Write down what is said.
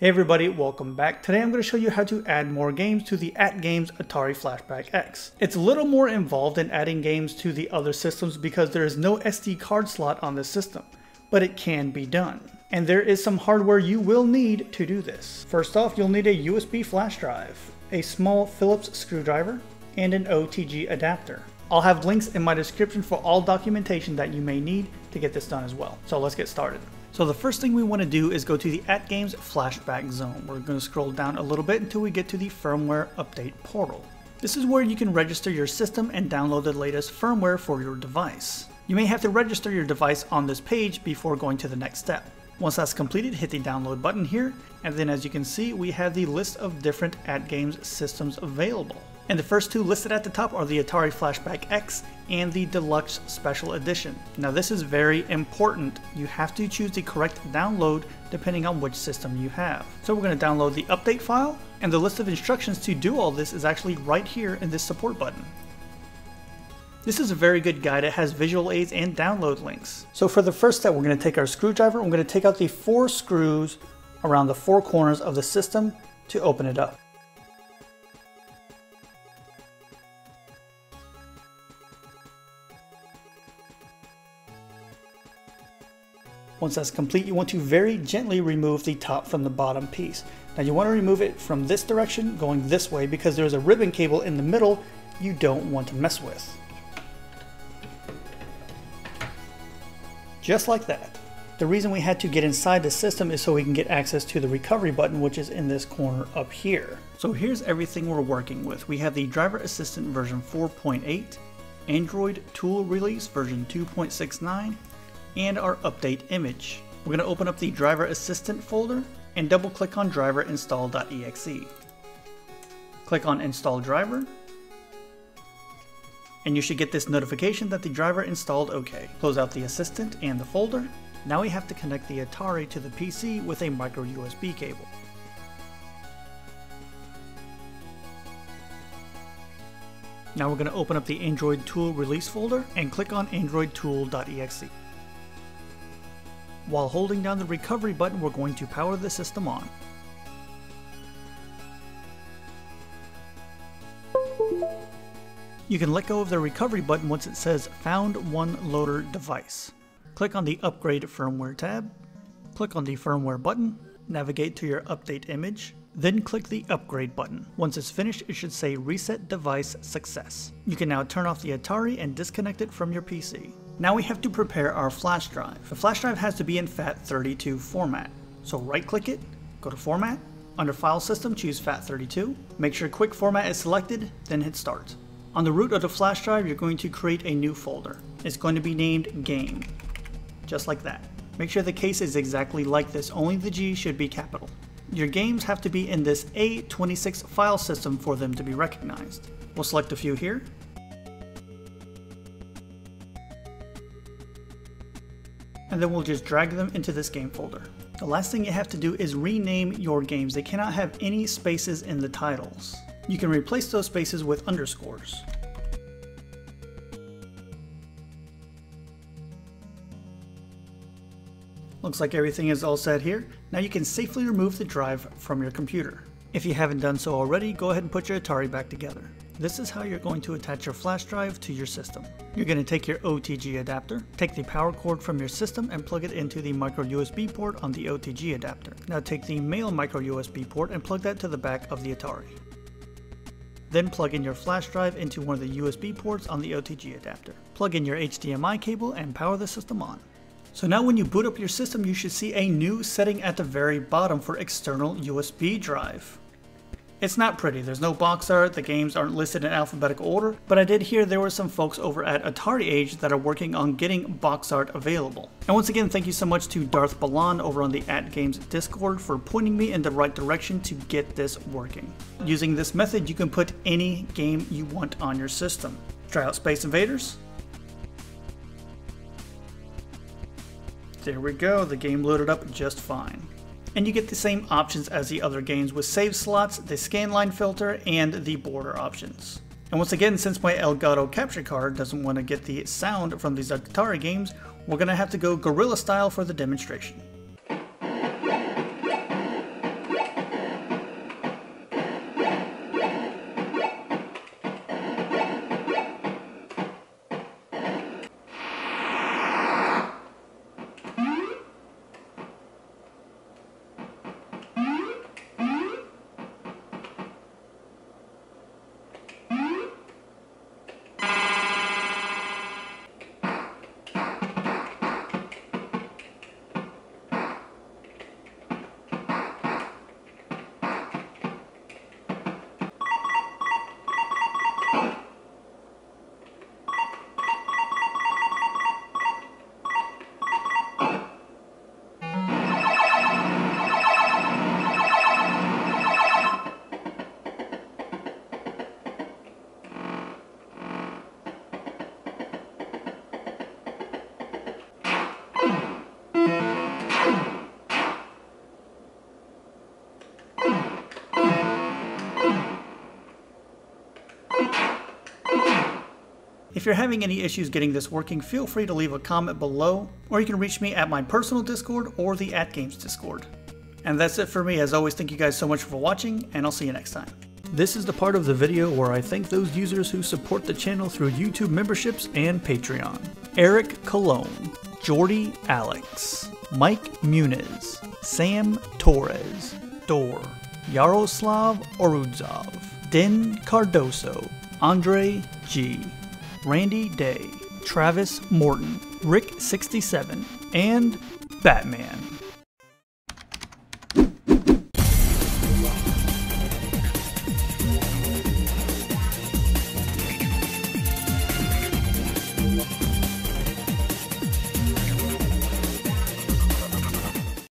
Hey everybody, welcome back. Today I'm going to show you how to add more games to the AtGames Atari Flashback X. It's a little more involved in adding games to the other systems because there is no SD card slot on this system, but it can be done. And there is some hardware you will need to do this. First off, you'll need a USB flash drive, a small Phillips screwdriver, and an OTG adapter. I'll have links in my description for all documentation that you may need to get this done as well. So let's get started. So the first thing we want to do is go to the AtGames Flashback zone. We're going to scroll down a little bit until we get to the firmware update portal. This is where you can register your system and download the latest firmware for your device. You may have to register your device on this page before going to the next step. Once that's completed, hit the download button here, and then as you can see, we have the list of different AtGames systems available. And the first two listed at the top are the Atari Flashback X and the Deluxe Special Edition. Now this is very important. You have to choose the correct download depending on which system you have. So we're going to download the update file, and the list of instructions to do all this is actually right here in this support button. This is a very good guide. It has visual aids and download links. So for the first step, we're going to take our screwdriver. I'm going to take out the 4 screws around the 4 corners of the system to open it up. Once that's complete, you want to very gently remove the top from the bottom piece. Now you want to remove it from this direction, going this way, because there's a ribbon cable in the middle you don't want to mess with. Just like that. The reason we had to get inside the system is so we can get access to the recovery button, which is in this corner up here. So here's everything we're working with. We have the Driver Assistant version 4.8, Android Tool Release version 2.69, and our update image. We're going to open up the Driver Assistant folder and double click on driver install.exe. Click on Install Driver, and you should get this notification that the driver installed OK. Close out the assistant and the folder. Now we have to connect the Atari to the PC with a micro USB cable. Now we're going to open up the Android Tool Release folder and click on AndroidTool.exe. While holding down the recovery button, we're going to power the system on. You can let go of the recovery button once it says Found One Loader Device. Click on the Upgrade Firmware tab, click on the Firmware button, navigate to your update image, then click the Upgrade button. Once it's finished, it should say Reset Device Success. You can now turn off the Atari and disconnect it from your PC. Now we have to prepare our flash drive. The flash drive has to be in FAT32 format. So right click it, go to Format, under File System choose FAT32, make sure Quick Format is selected, then hit Start. On the root of the flash drive, you're going to create a new folder. It's going to be named Game, just like that. Make sure the case is exactly like this, only the G should be capital. Your games have to be in this A26 file system for them to be recognized. We'll select a few here. And then we'll just drag them into this game folder. The last thing you have to do is rename your games. They cannot have any spaces in the titles. You can replace those spaces with underscores. Looks like everything is all set here. Now you can safely remove the drive from your computer. If you haven't done so already, go ahead and put your Atari back together. This is how you're going to attach your flash drive to your system. You're going to take your OTG adapter, take the power cord from your system and plug it into the micro USB port on the OTG adapter. Now take the male micro USB port and plug that to the back of the Atari. Then plug in your flash drive into one of the USB ports on the OTG adapter. Plug in your HDMI cable and power the system on. So now when you boot up your system, you should see a new setting at the very bottom for external USB drive. It's not pretty, there's no box art, the games aren't listed in alphabetical order, but I did hear there were some folks over at Atari Age that are working on getting box art available. And once again, thank you so much to Darth Balan over on the AtGames Discord for pointing me in the right direction to get this working. Using this method, you can put any game you want on your system. Try out Space Invaders. There we go, the game loaded up just fine. And you get the same options as the other games with save slots, the scanline filter, and the border options. And once again, since my Elgato capture card doesn't want to get the sound from these Atari games, we're going to have to go guerrilla style for the demonstration. If you're having any issues getting this working, feel free to leave a comment below, or you can reach me at my personal Discord or the AtGames Discord. And that's it for me. As always, thank you guys so much for watching, and I'll see you next time. This is the part of the video where I thank those users who support the channel through YouTube memberships and Patreon. Eric Cologne, Jordy Alex, Mike Muniz, Sam Torres, Dor, Yaroslav Orudzov, Den Cardoso, Andre G, Randy Day, Travis Morton, Rick67, and Batman.